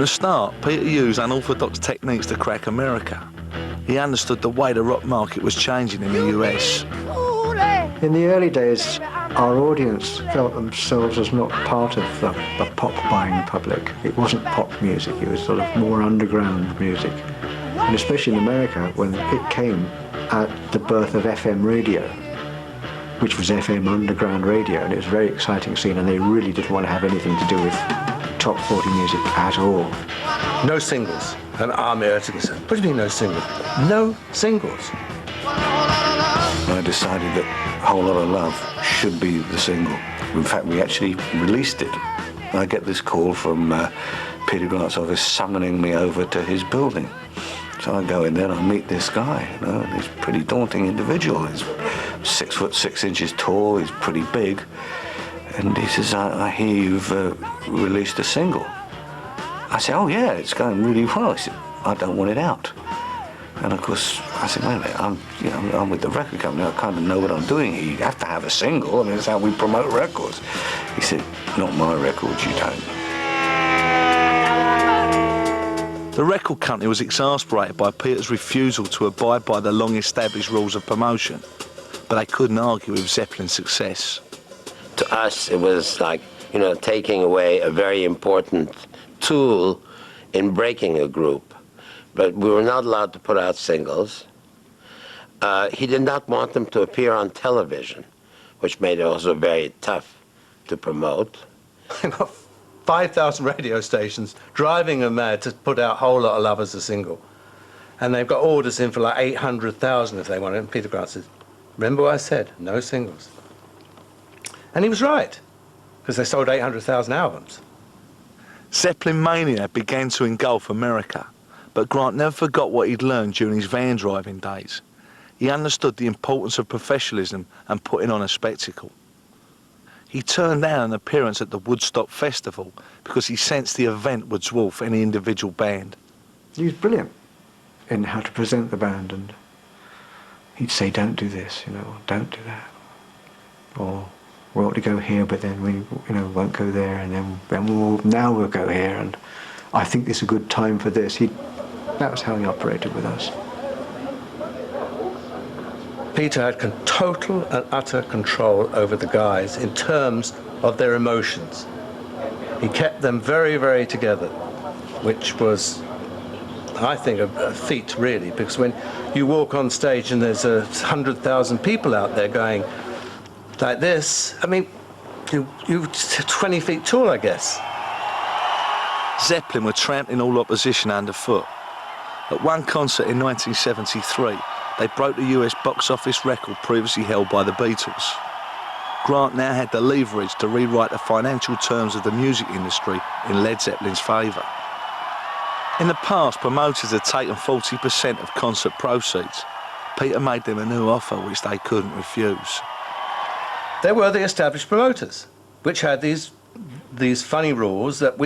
the start, Peter used unorthodox techniques to crack America. He understood the way the rock market was changing in the US. In the early days, our audience felt themselves as not part of the pop-buying public. It wasn't pop music, it was sort of more underground music. And especially in America, when it came at the birth of FM radio, which was FM underground radio, and it was a very exciting scene, and they really didn't want to have anything to do with top 40 music at all. No singles. And America said, what do you mean no singles? No singles. I decided that A Whole Lot of Love should be the single. In fact, we actually released it. I get this call from Peter Grant's office summoning me over to his building. So I go in there and I meet this guy, you know, and he's a pretty daunting individual. He's 6 foot 6 inches tall, he's pretty big. And he says, I hear you've released a single. I said, oh yeah, it's going really well. He said, I don't want it out. And of course, I said, wait a minute, I'm with the record company, I kind of know what I'm doing here. You have to have a single, I mean, that's how we promote records. He said, not my records, you don't. The record company was exasperated by Peter's refusal to abide by the long-established rules of promotion, but they couldn't argue with Zeppelin's success. To us, it was like, you know, taking away a very important tool in breaking a group. But we were not allowed to put out singles. He did not want them to appear on television, which made it also very tough to promote. 5,000 radio stations driving them mad to put out Whole Lot of Love as a single. And they've got orders in for like 800,000 if they want it. And Peter Grant says, remember what I said, no singles. And he was right, because they sold 800,000 albums. Zeppelin mania began to engulf America, but Grant never forgot what he'd learned during his van driving days. He understood the importance of professionalism and putting on a spectacle. He turned down an appearance at the Woodstock Festival because he sensed the event would dwarf any individual band. He was brilliant in how to present the band, and he'd say, don't do this, you know, don't do that. Or, we ought to go here, but then we, you know, won't go there, and then now we'll go here, and I think this is a good time for this. That was how he operated with us. Peter had total and utter control over the guys in terms of their emotions. He kept them very, very together, which was, I think, a feat, really, because when you walk on stage and there's 100,000 people out there going like this, I mean, you're 20 feet tall, I guess. Zeppelin were trampling all opposition underfoot. At one concert in 1973, they broke the US box office record previously held by the Beatles. Grant now had the leverage to rewrite the financial terms of the music industry in Led Zeppelin's favour. In the past, promoters had taken 40% of concert proceeds. Peter made them a new offer which they couldn't refuse. There were the established promoters, which had these funny rules that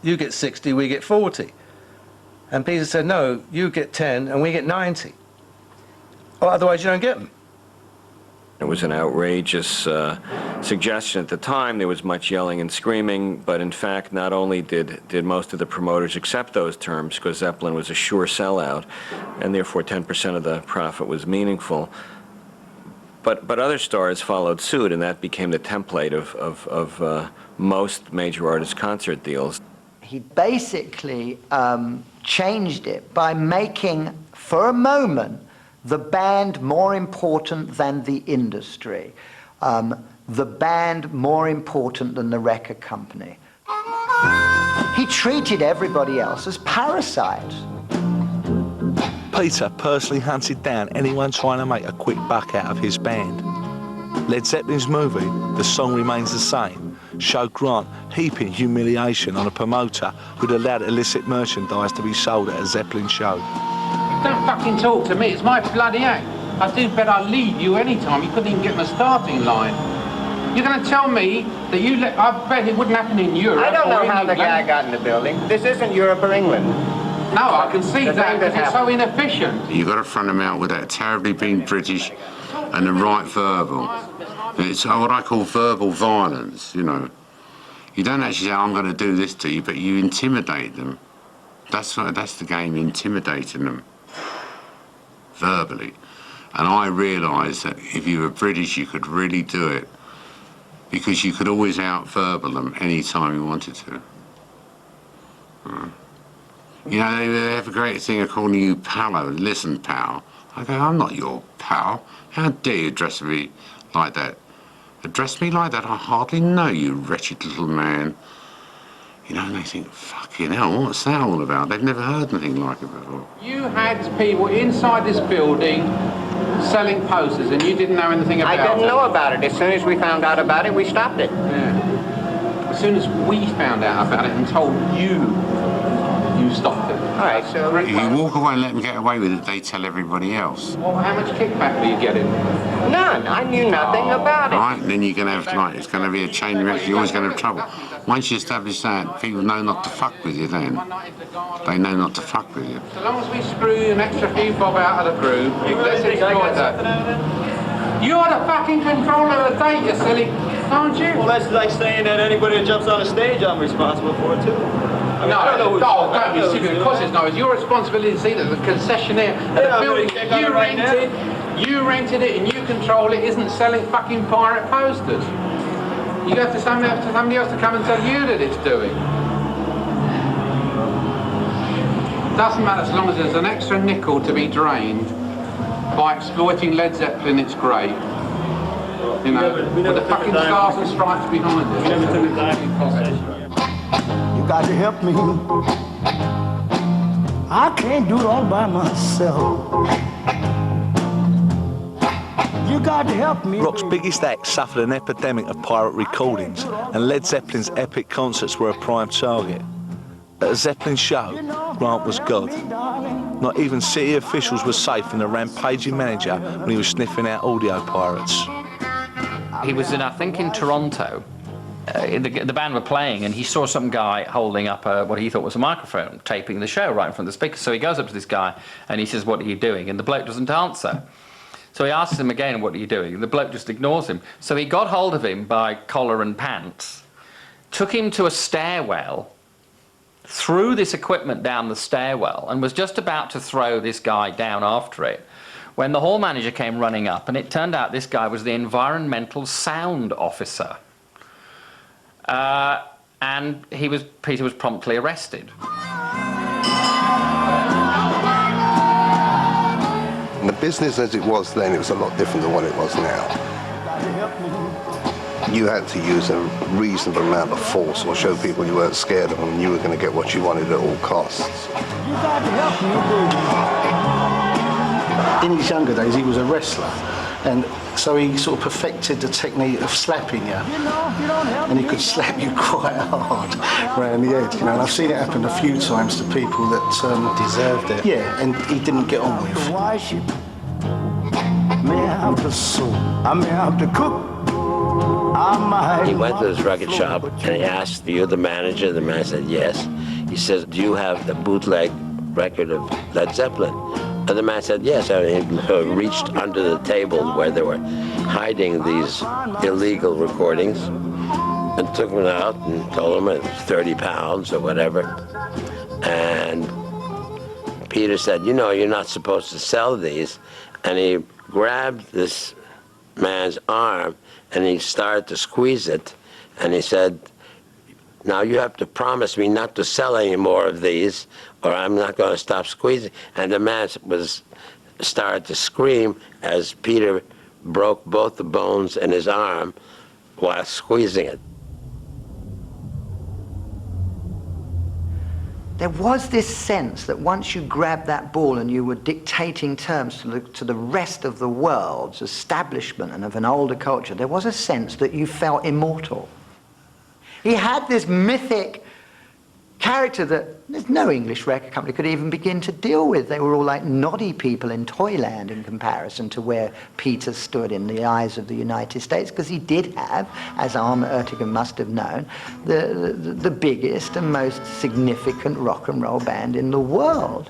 you get 60, we get 40. And Peter said, no, you get 10 and we get 90. Or otherwise you don't get them. It was an outrageous suggestion at the time. There was much yelling and screaming, but in fact, not only did most of the promoters accept those terms, because Zeppelin was a sure sellout, and therefore 10% of the profit was meaningful, but other stars followed suit, and that became the template of most major artist concert deals. He basically changed it by making, for a moment, the band more important than the industry, the band more important than the record company. He treated everybody else as parasites. Peter personally hunted down anyone trying to make a quick buck out of his band. Led Zeppelin's movie, The Song Remains the Same, showed Grant heaping humiliation on a promoter who'd allowed illicit merchandise to be sold at a Zeppelin show. Don't fucking talk to me, it's my bloody act. I do bet I'd leave you any time. You couldn't even get in the starting line. You're going to tell me that you let... I bet it wouldn't happen in Europe. I don't know how the England. guy got in the building. This isn't Europe or England. No, I can see that because it's so inefficient. You've got to front them out with that terribly being British and the right verbal. It's what I call verbal violence, you know. You don't actually say, I'm going to do this to you, but you intimidate them. That's the game, intimidating them verbally. And I realised that if you were British, you could really do it because you could always out-verbal them any time you wanted to. You know, they have a great thing of calling you pal. Listen, pal. I go, I'm not your pal. How dare you address me like that? Address me like that? I hardly know you, wretched little man. You know, and they think, fucking hell, what's that all about? They've never heard anything like it before. You had people inside this building selling posters and you didn't know anything about it. I didn't know about it. As soon as we found out about it, we stopped it. Yeah. As soon as we found out about it and told you, you stopped it. All right, so... If you walk away and let them get away with it, they tell everybody else. Well, how much kickback were you getting? None. I knew nothing about it. Right, then you're going to have, like, it's going to be a chain reaction. You're always going to have trouble. Once you establish that, people know not to fuck with you then. They know not to fuck with you. So long as we screw an extra few bob out of the group, let's exploit that. You're the fucking controller of the date, you silly, aren't you? Well, that's like saying that anybody that jumps on a stage, I'm responsible for it too. I mean, don't be stupid. Of course it's not. It's your responsibility to see that the concessionaire at the building you rented it and you control it isn't selling fucking pirate posters. You have to somebody else to come and tell you that it's doing. Doesn't matter as long as there's an extra nickel to be drained by exploiting Led Zeppelin. It's great. You know, with the fucking stars and stripes behind it. We never took a dime in concession. You got to help me. I can't do it all by myself. You got to help me. Rock's biggest act suffered an epidemic of pirate recordings, and Led Zeppelin's epic concerts were a prime target. At a Zeppelin show, Grant was God. Not even city officials were safe from the rampaging manager when he was sniffing out audio pirates. He was I think in Toronto. The band were playing and he saw some guy holding up what he thought was a microphone, taping the show right in front of the speaker. So he goes up to this guy and he says, "What are you doing?" And the bloke doesn't answer. So he asks him again, "What are you doing?" And the bloke just ignores him. So he got hold of him by collar and pants, took him to a stairwell, threw this equipment down the stairwell and was just about to throw this guy down after it when the hall manager came running up, and it turned out this guy was the environmental sound officer. And Peter was promptly arrested. And the business as it was then, it was a lot different than what it was now. You had to use a reasonable amount of force or show people you weren't scared of them and you were going to get what you wanted at all costs. You got to help me, baby. In his younger days, he was a wrestler. And so he sort of perfected the technique of slapping you. And he could slap you quite hard around the head, you know. And I've seen it happen a few times to people that deserved it. Yeah, and he didn't get on with. I may have to cook. He went to his record shop and he asked, "Are you the manager?" The man said, "Yes." He says, "Do you have the bootleg record of Led Zeppelin?" And the man said, "Yes." And he reached under the table where they were hiding these illegal recordings and took them out and told them it was 30 pounds or whatever. And Peter said, "You know, you're not supposed to sell these." And he grabbed this man's arm and he started to squeeze it. And he said, "Now you have to promise me not to sell any more of these or I'm not going to stop squeezing." And the man started to scream as Peter broke both the bones in his arm while squeezing it. There was this sense that once you grabbed that ball and you were dictating terms to the rest of the world's establishment and of an older culture, there was a sense that you felt immortal. He had this mythic character that there's no English record company could even begin to deal with. They were all like noddy people in Toyland in comparison to where Peter stood in the eyes of the United States, because he did have, as Arne Ertigan must have known, the biggest and most significant rock and roll band in the world.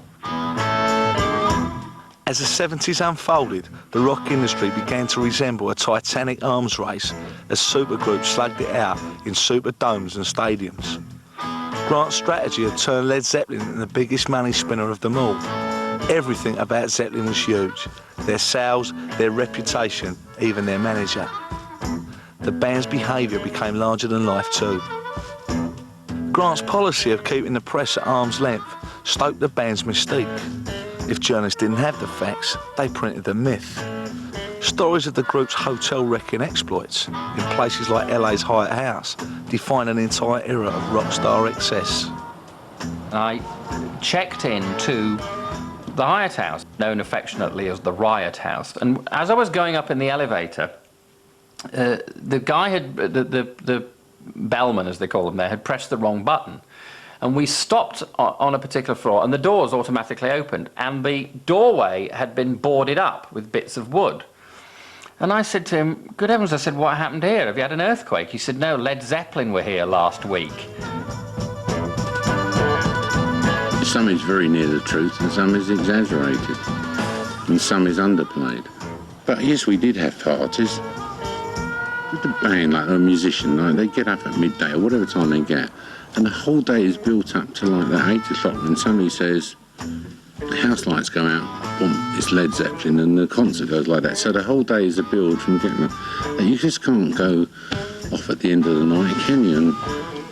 As the 70s unfolded, the rock industry began to resemble a titanic arms race as supergroups slugged it out in superdomes and stadiums. Grant's strategy had turned Led Zeppelin into the biggest money spinner of them all. Everything about Zeppelin was huge. Their sales, their reputation, even their manager. The band's behaviour became larger than life too. Grant's policy of keeping the press at arm's length stoked the band's mystique. If journalists didn't have the facts, they printed the myth. Stories of the group's hotel-wrecking exploits in places like LA's Hyatt House define an entire era of rock star excess. I checked into the Hyatt House, known affectionately as the Riot House, and as I was going up in the elevator, the guy had, the bellman, as they call them there, had pressed the wrong button. And we stopped on a particular floor, and the doors automatically opened, and the doorway had been boarded up with bits of wood. And I said to him, good heavens, I said, what happened here? Have you had an earthquake? He said, no, Led Zeppelin were here last week. Some is very near the truth, and some is exaggerated, and some is underplayed. But yes, we did have parties. With the band, like a musician, like they get up at midday or whatever time they get, and the whole day is built up to like that 8 o'clock when somebody says, the house lights go out, boom, it's Led Zeppelin, and the concert goes like that. So the whole day is a build from getting up. You just can't go off at the end of the night, can you, and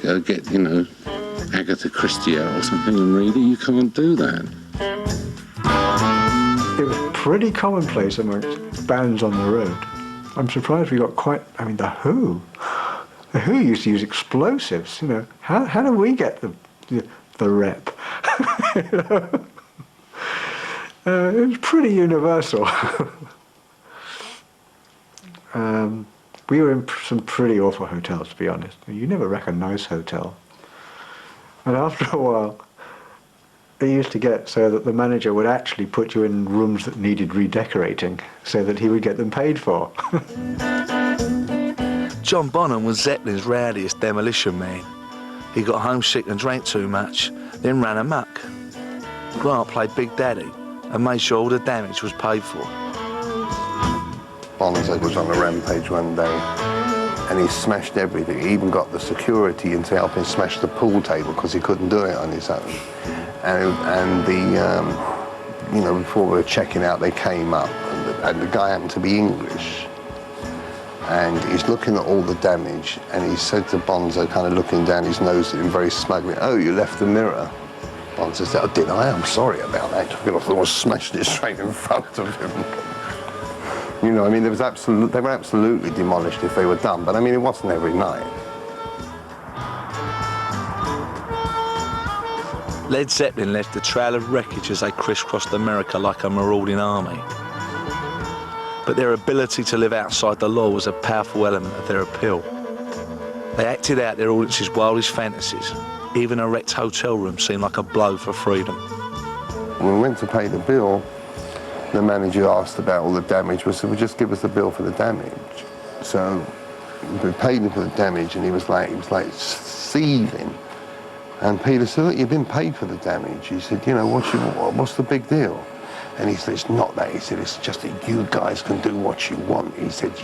go get, you know, Agatha Christie out or something and read it. You can't do that. It was pretty commonplace amongst bands on the road. I'm surprised we got quite, I mean, The Who. The Who used to use explosives, you know. How do we get the rep? You know? It was pretty universal. We were in some pretty awful hotels, to be honest. You never recognise hotel. And after a while, it used to get so that the manager would actually put you in rooms that needed redecorating so that he would get them paid for. John Bonham was Zeppelin's rowdiest demolition man. He got homesick and drank too much, then ran amok. Grant played Big Daddy and made sure all the damage was paid for. Bonzo was on a rampage one day and he smashed everything. He even got the security in to help him smash the pool table because he couldn't do it on his own. And you know, before we were checking out, they came up and the guy happened to be English. And he's looking at all the damage and he said to Bonzo, kind of looking down his nose at him very smugly, oh, you left the mirror. Bonzo said, oh, did I? I'm sorry about that. Took it off the wall, smashed it straight in front of him. You know, I mean, they were absolutely demolished if they were done, but I mean, it wasn't every night. Led Zeppelin left a trail of wreckage as they crisscrossed America like a marauding army. But their ability to live outside the law was a powerful element of their appeal. They acted out their audience's wildest fantasies. Even a wrecked hotel room seemed like a blow for freedom. When we went to pay the bill, the manager asked about all the damage. We said, well, just give us the bill for the damage. So we paid him for the damage and he was like seething. And Peter said, look, you've been paid for the damage. He said, you know, what's the big deal? And he said, it's not that. He said, it's just that you guys can do what you want. He said,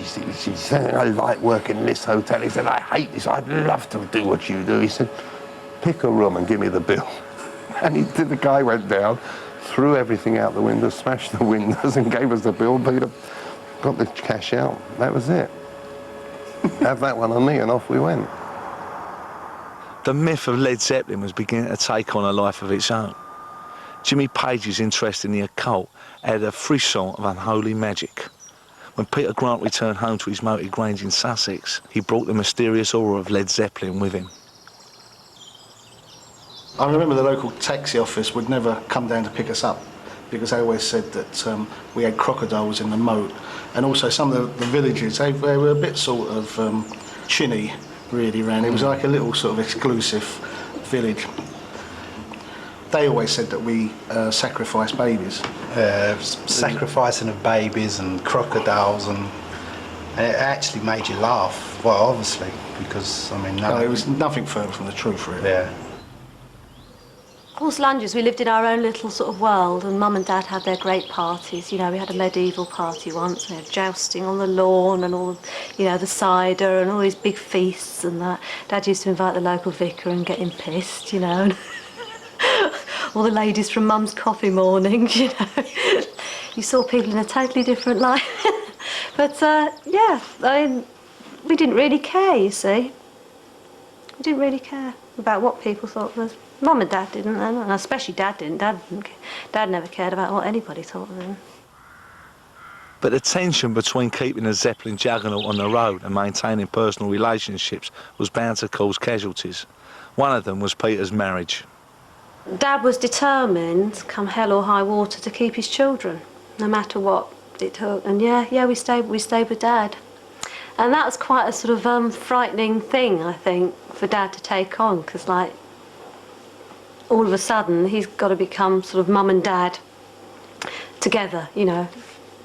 I like working in this hotel. He said, I hate this. I'd love to do what you do. He said, pick a room and give me the bill. And the guy went down, threw everything out the window, smashed the windows and gave us the bill. Peter got the cash out. That was it. Have that one on me, and off we went. The myth of Led Zeppelin was beginning to take on a life of its own. Jimmy Page's interest in the occult added a frisson of unholy magic. When Peter Grant returned home to his moated grange in Sussex, he brought the mysterious aura of Led Zeppelin with him. I remember the local taxi office would never come down to pick us up because they always said that we had crocodiles in the moat, and also some of the villages, they were a bit sort of chinny really around. It was like a little sort of exclusive village. They always said that we sacrificed babies. Sacrificing of babies and crocodiles, and it actually made you laugh. Well, obviously, because I mean, no, it was nothing further from the truth, really. Yeah. Horse lunges, we lived in our own little sort of world, and Mum and Dad had their great parties. You know, we had a medieval party once, we had jousting on the lawn and all, you know, the cider and all these big feasts and that. Dad used to invite the local vicar and get him pissed, you know. And all the ladies from Mum's coffee mornings, you know. You saw people in a totally different light. But, yeah, I mean, we didn't really care, you see. We didn't really care about what people thought of us. Mum and Dad didn't, and especially Dad didn't. Dad never cared about what anybody thought of him. But the tension between keeping the Zeppelin juggernaut on the road and maintaining personal relationships was bound to cause casualties. One of them was Peter's marriage. Dad was determined, come hell or high water, to keep his children, no matter what it took. And yeah, we stayed with Dad. And that was quite a sort of frightening thing, I think, for Dad to take on, because, like, all of a sudden he's got to become sort of Mum and Dad together, you know,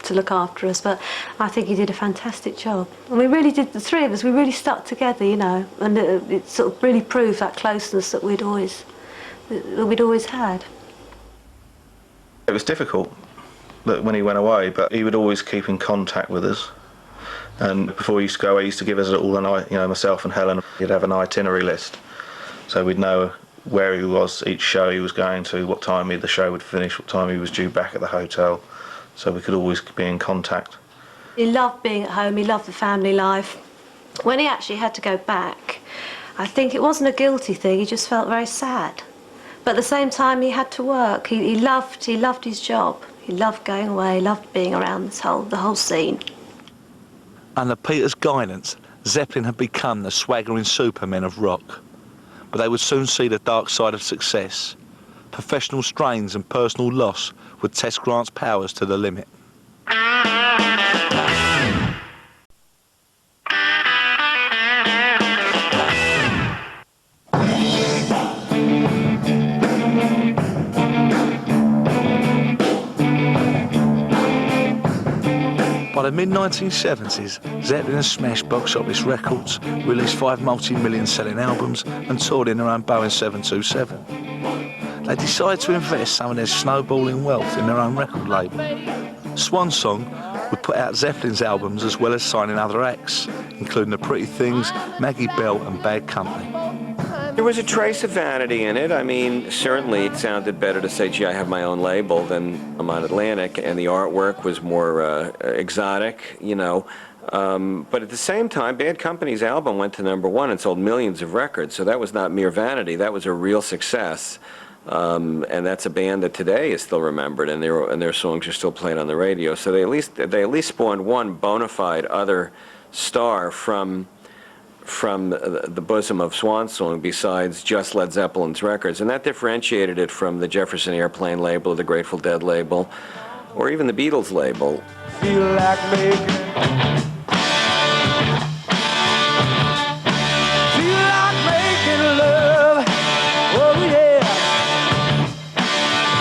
to look after us. But I think he did a fantastic job. And we really did, the three of us, we really stuck together, you know, and it sort of really proved that closeness that we'd always had. It was difficult when he went away, but he would always keep in contact with us. And before he used to go, he used to give us all myself and Helen, he'd have an itinerary list. So we'd know where he was, each show he was going to, what time the show would finish, what time he was due back at the hotel. So we could always be in contact. He loved being at home, he loved the family life. When he actually had to go back, I think it wasn't a guilty thing, he just felt very sad. But at the same time, he had to work. He loved his job. He loved going away, he loved being around the whole scene. Under Peter's guidance, Zeppelin had become the swaggering supermen of rock. But they would soon see the dark side of success. Professional strains and personal loss would test Grant's powers to the limit. By the mid-1970s, Zeppelin had smashed box office records, released 5 multi-million selling albums and toured in their own Boeing 727. They decided to invest some of their snowballing wealth in their own record label. Swan Song would put out Zeppelin's albums as well as signing other acts, including The Pretty Things, Maggie Bell and Bad Company. There was a trace of vanity in it. I mean, certainly it sounded better to say, gee, I have my own label than I'm on Atlantic, and the artwork was more exotic, you know. But at the same time, Bad Company's album went to #1 and sold millions of records, so that was not mere vanity, that was a real success. And that's a band that today is still remembered, and their songs are still played on the radio. So they at least spawned one bona fide other star from the bosom of Swan Song besides just Led Zeppelin's records, and that differentiated it from the Jefferson Airplane label, or the Grateful Dead label, or even the Beatles label. Feel like making. Feel like making love. Oh yeah.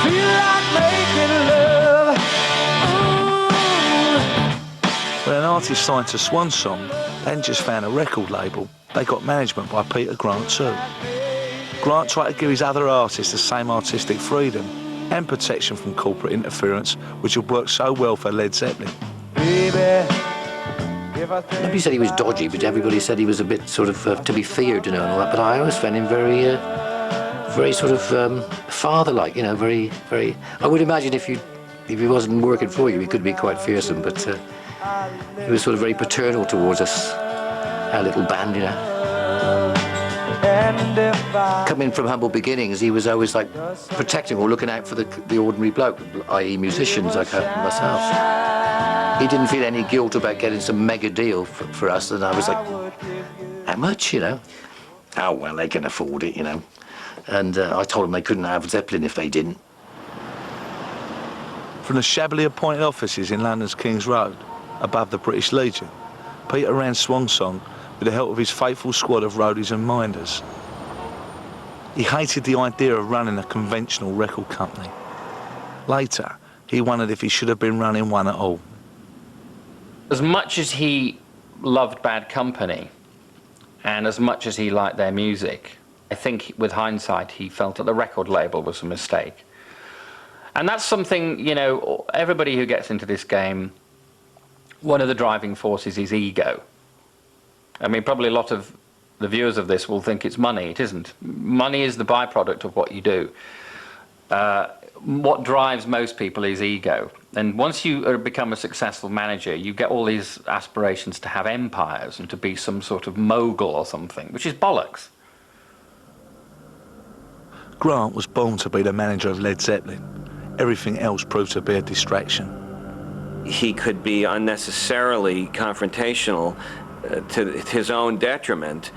Feel like making love. When an artist signed to Swan Song, they hadn't just found a record label, they got management by Peter Grant too. Grant tried to give his other artists the same artistic freedom and protection from corporate interference, which had worked so well for Led Zeppelin. Nobody said he was dodgy, but everybody said he was a bit sort of to be feared, you know, and all that. But I always found him very sort of father-like, you know, very. I would imagine if he wasn't working for you, he could be quite fearsome, but he was sort of very paternal towards us, our little band, you know. Coming from humble beginnings, he was always like protecting or looking out for the ordinary bloke, i.e. musicians like myself. He didn't feel any guilt about getting some mega deal for us, and I was like, how much, you know? Oh, well, they can afford it, you know. And I told them they couldn't have Zeppelin if they didn't. From the shabbily appointed offices in London's King's Road, above the British Legion, Peter ran Swan Song with the help of his faithful squad of roadies and minders. He hated the idea of running a conventional record company. Later, he wondered if he should have been running one at all. As much as he loved Bad Company, and as much as he liked their music, I think with hindsight he felt that the record label was a mistake. And that's something, you know, everybody who gets into this game, one of the driving forces is ego. I mean, probably a lot of the viewers of this will think it's money. It isn't. Money is the byproduct of what you do. What drives most people is ego. And once you become a successful manager, you get all these aspirations to have empires and to be some sort of mogul or something, which is bollocks. Grant was born to be the manager of Led Zeppelin. Everything else proved to be a distraction. He could be unnecessarily confrontational to his own detriment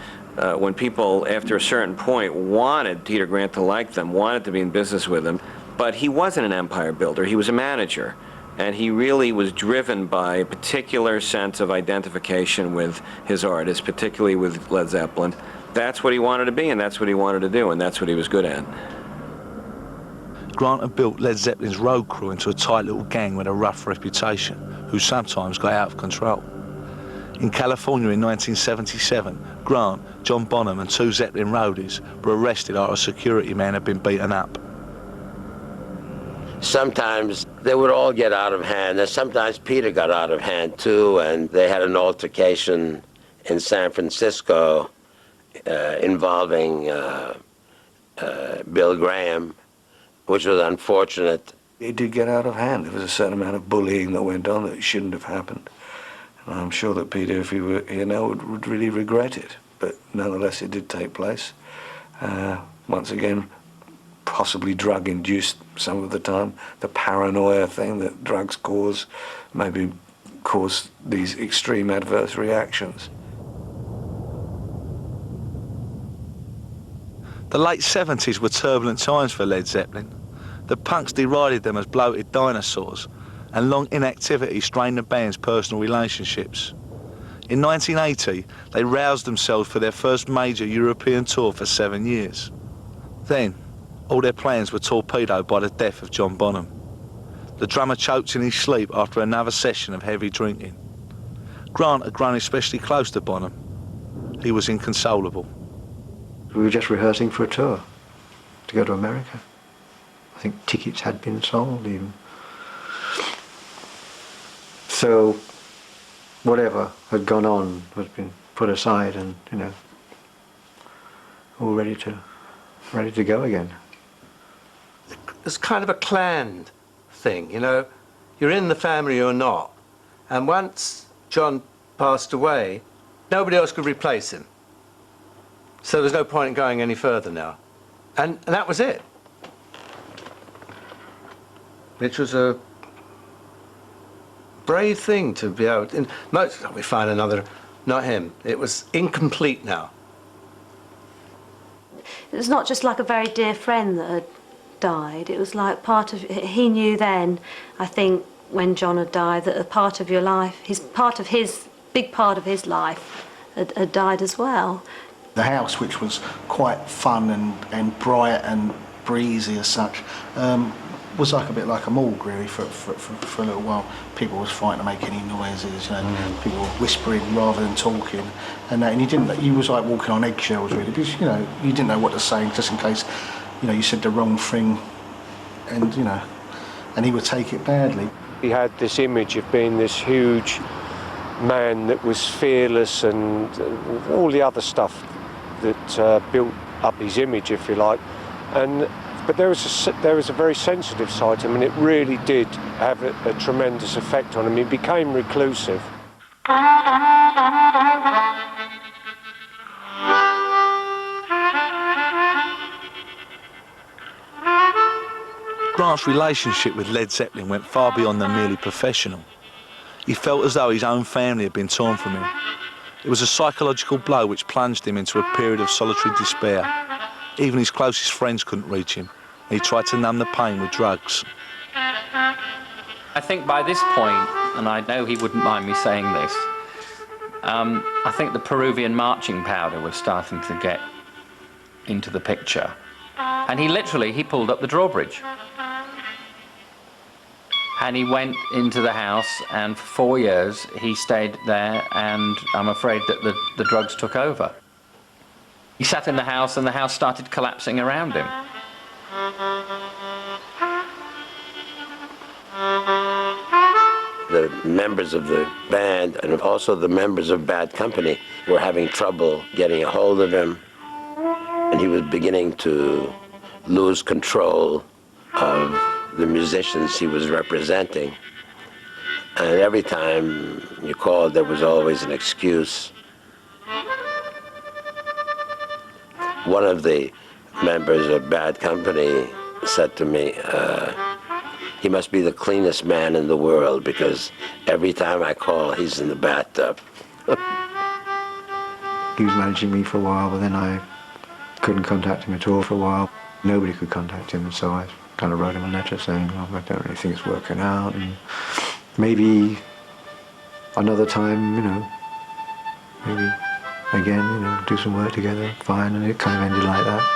when people, after a certain point, wanted Peter Grant to like them, wanted to be in business with him. But he wasn't an empire builder, he was a manager. And he really was driven by a particular sense of identification with his artists, particularly with Led Zeppelin. That's what he wanted to be, and that's what he wanted to do, and that's what he was good at. Grant had built Led Zeppelin's road crew into a tight little gang with a rough reputation, who sometimes got out of control. In California in 1977, Grant, John Bonham and 2 Zeppelin roadies were arrested after a security man had been beaten up. Sometimes they would all get out of hand, and sometimes Peter got out of hand too, and they had an altercation in San Francisco involving Bill Graham, which was unfortunate. It did get out of hand. There was a certain amount of bullying that went on that shouldn't have happened. And I'm sure that Peter, if he were here now, would really regret it. But nonetheless, it did take place. Once again, possibly drug-induced some of the time. The paranoia thing that drugs cause maybe cause these extreme adverse reactions. The late 70s were turbulent times for Led Zeppelin. The punks derided them as bloated dinosaurs, and long inactivity strained the band's personal relationships. In 1980, they roused themselves for their first major European tour for 7 years. Then, all their plans were torpedoed by the death of John Bonham. The drummer choked in his sleep after another session of heavy drinking. Grant had grown especially close to Bonham. He was inconsolable. We were just rehearsing for a tour to go to America. I think tickets had been sold even. So whatever had gone on has been put aside and, you know, all ready to go again. It's kind of a clan thing, you know. You're in the family or not. And once John passed away, nobody else could replace him. So there's no point in going any further now. And that was it. Which was a brave thing to be able to... we find another, not him. It was incomplete now. It was not just like a very dear friend that had died. It was like part of... He knew then, I think, when John had died, that a part of your life, big part of his life had died as well. The house, which was quite fun and bright and breezy as such, was like a bit like a morgue really for a little while. People was frightened to make any noises, you know, people were whispering rather than talking, and you was like walking on eggshells really, because you know you didn't know what to say just in case, you know, you said the wrong thing, and you know, and he would take it badly. He had this image of being this huge man that was fearless and all the other stuff that built up his image, if you like, but there was a very sensitive side to him, and it really did have a tremendous effect on him. He became reclusive. Grant's relationship with Led Zeppelin went far beyond the merely professional. He felt as though his own family had been torn from him. It was a psychological blow which plunged him into a period of solitary despair. Even his closest friends couldn't reach him, and he tried to numb the pain with drugs. I think by this point, and I know he wouldn't mind me saying this, I think the Peruvian marching powder was starting to get into the picture. And he pulled up the drawbridge. And he went into the house, and for 4 years he stayed there, and I'm afraid that the drugs took over. He sat in the house and the house started collapsing around him. The members of the band and also the members of Bad Company were having trouble getting a hold of him, and he was beginning to lose control of the musicians he was representing. And every time you called, there was always an excuse. One of the members of Bad Company said to me, he must be the cleanest man in the world because every time I call, he's in the bathtub. He was managing me for a while, but then I couldn't contact him at all for a while. Nobody could contact him, and so I kind of wrote him a letter saying, well, I don't really think it's working out, and maybe another time, you know, maybe again, you know, do some work together, fine, and it kind of ended like that.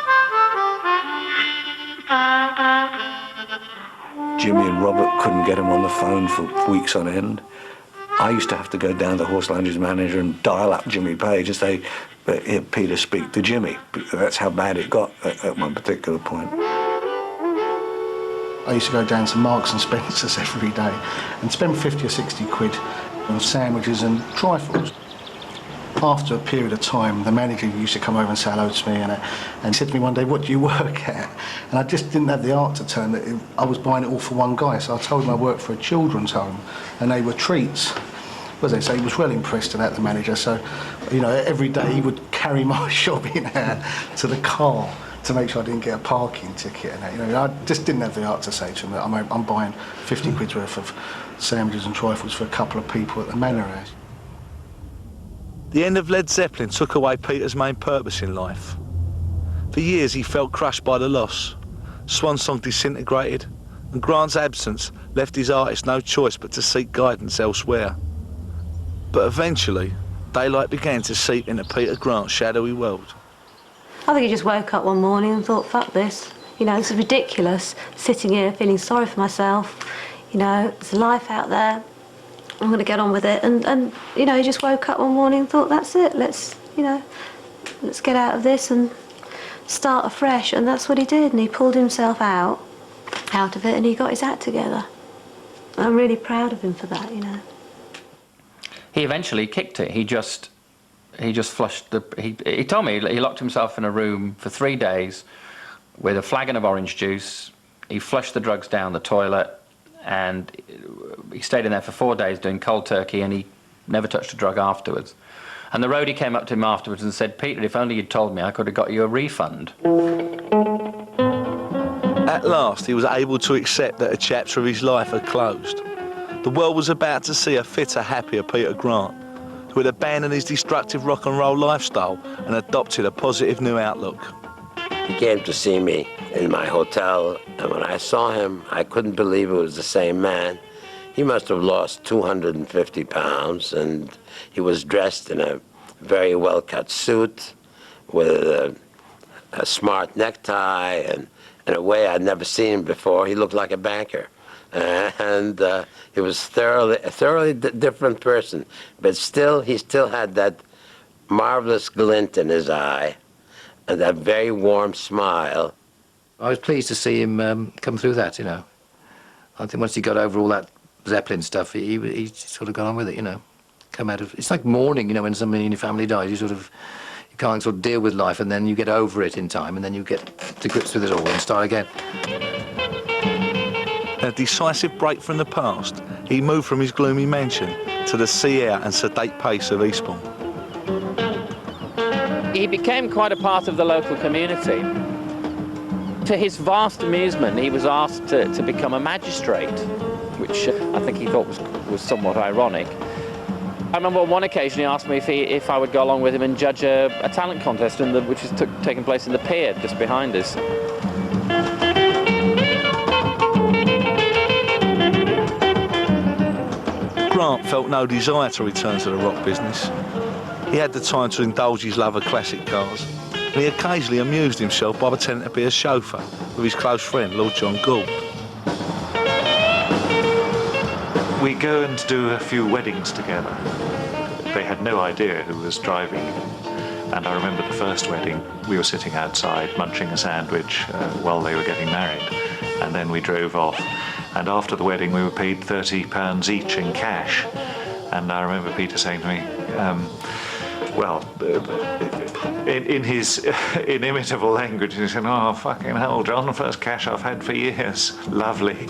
Jimmy and Robert couldn't get him on the phone for weeks on end. I used to have to go down to Horse Lounge's manager and dial up Jimmy Page and say, "Here, Peter, speak to Jimmy." That's how bad it got at one particular point. I used to go down to Marks and Spencer's every day and spend 50 or 60 quid on sandwiches and trifles. After a period of time, the manager used to come over and say hello to me, and he said to me one day, "What do you work at?" And I just didn't have the art to turn it. I was buying it all for one guy, so I told him I worked for a children's home, and they were treats. So he was well impressed with that, the manager. So, you know, every day he would carry my shopping out to the car to make sure I didn't get a parking ticket. And that, you know, I just didn't have the art to say to him that I'm buying 50 quid's worth of sandwiches and trifles for a couple of people at the manor house. The end of Led Zeppelin took away Peter's main purpose in life. For years he felt crushed by the loss. Swan Song disintegrated, and Grant's absence left his artist no choice but to seek guidance elsewhere. But eventually, daylight began to seep into Peter Grant's shadowy world. I think he just woke up one morning and thought, fuck this. You know, this is ridiculous, sitting here feeling sorry for myself. You know, there's a life out there. I'm going to get on with it. And you know, he just woke up one morning and thought, that's it, let's get out of this and start afresh. And that's what he did. And he pulled himself out of it, and he got his act together. I'm really proud of him for that, you know. He eventually kicked it. He just flushed the... He told me he locked himself in a room for 3 days with a flagon of orange juice. He flushed the drugs down the toilet, and he stayed in there for 4 days doing cold turkey, and he never touched a drug afterwards. And the roadie came up to him afterwards and said, "Peter, if only you'd told me, I could have got you a refund." At last, he was able to accept that a chapter of his life had closed. The world was about to see a fitter, happier Peter Grant, who had abandoned his destructive rock and roll lifestyle and adopted a positive new outlook. He came to see me in my hotel, and when I saw him, I couldn't believe it was the same man. He must have lost 250 pounds, and he was dressed in a very well-cut suit with a smart necktie, and in a way I'd never seen him before. He looked like a banker. And he was a thoroughly different person, but he still had that marvelous glint in his eye and that very warm smile. I was pleased to see him come through that, you know. I think once he got over all that Zeppelin stuff, he sort of got on with it, you know. Come out of... It's like mourning, you know, when somebody in your family dies. You can't sort of deal with life, and then you get over it in time, and then you get to grips with it all and start again. In a decisive break from the past, he moved from his gloomy mansion to the sea air and sedate pace of Eastbourne. He became quite a part of the local community. To his vast amusement, he was asked to become a magistrate, which I think he thought was somewhat ironic. I remember on one occasion he asked me if I would go along with him and judge a talent contest which is taking place in the pier just behind us. Grant felt no desire to return to the rock business. He had the time to indulge his love of classic cars, and he occasionally amused himself by pretending to be a chauffeur with his close friend, Lord John Gould. We go and do a few weddings together. They had no idea who was driving. And I remember the first wedding, we were sitting outside munching a sandwich while they were getting married. And then we drove off. And after the wedding, we were paid £30 each in cash. And I remember Peter saying to me, in his inimitable language, he said, "Oh, fucking hell, John, the first cash I've had for years." Lovely.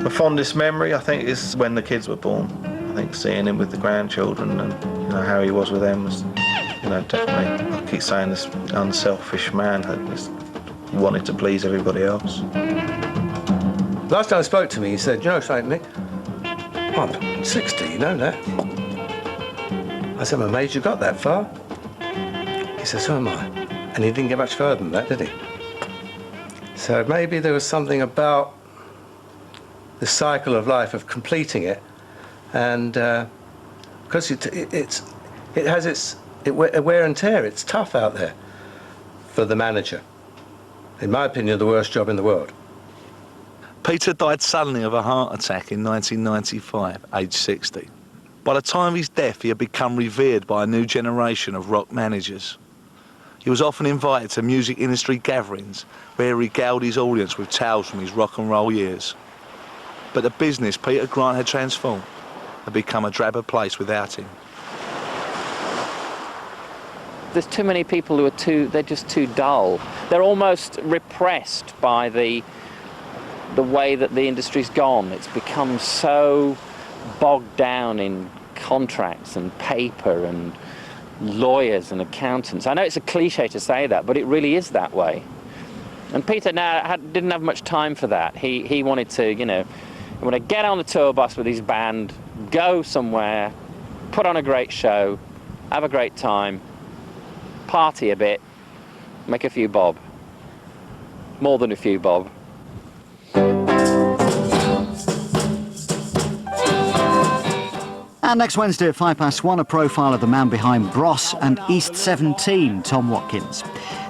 The fondest memory, I think, is when the kids were born. I think seeing him with the grandchildren and how he was with them was, definitely. I keep saying this unselfish man that just wanted to please everybody else. Last time he spoke to me, he said, "You know something, Nick? I'm 60, you know that?" I said, "I'm amazed you got that far." He said, "So am I." And he didn't get much further than that, did he? So maybe there was something about the cycle of life, of completing it, and because it has its wear and tear. It's tough out there for the manager. In my opinion, the worst job in the world. Peter died suddenly of a heart attack in 1995, aged 60. By the time of his death, he had become revered by a new generation of rock managers. He was often invited to music industry gatherings where he regaled his audience with tales from his rock and roll years. But the business Peter Grant had transformed had become a drabber place without him. There's too many people who are they're just too dull. They're almost repressed by the way that the industry's gone. It's become so bogged down in contracts and paper and lawyers and accountants. I know it's a cliche to say that, but it really is that way. And Peter now didn't have much time for that. He wanted to, he wanted to get on the tour bus with his band, go somewhere, put on a great show, have a great time, party a bit, make a few bob. More than a few bob. And next Wednesday at 1:05, a profile of the man behind Bros and East 17, Tom Watkins.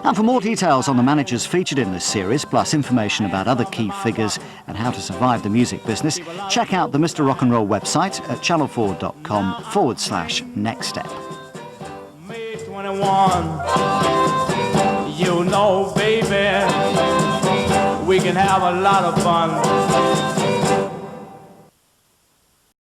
And for more details on the managers featured in this series, plus information about other key figures and how to survive the music business, check out the Mr. Rock and Roll website at channel4.com/next step. May 21, you know, baby, we can have a lot of fun.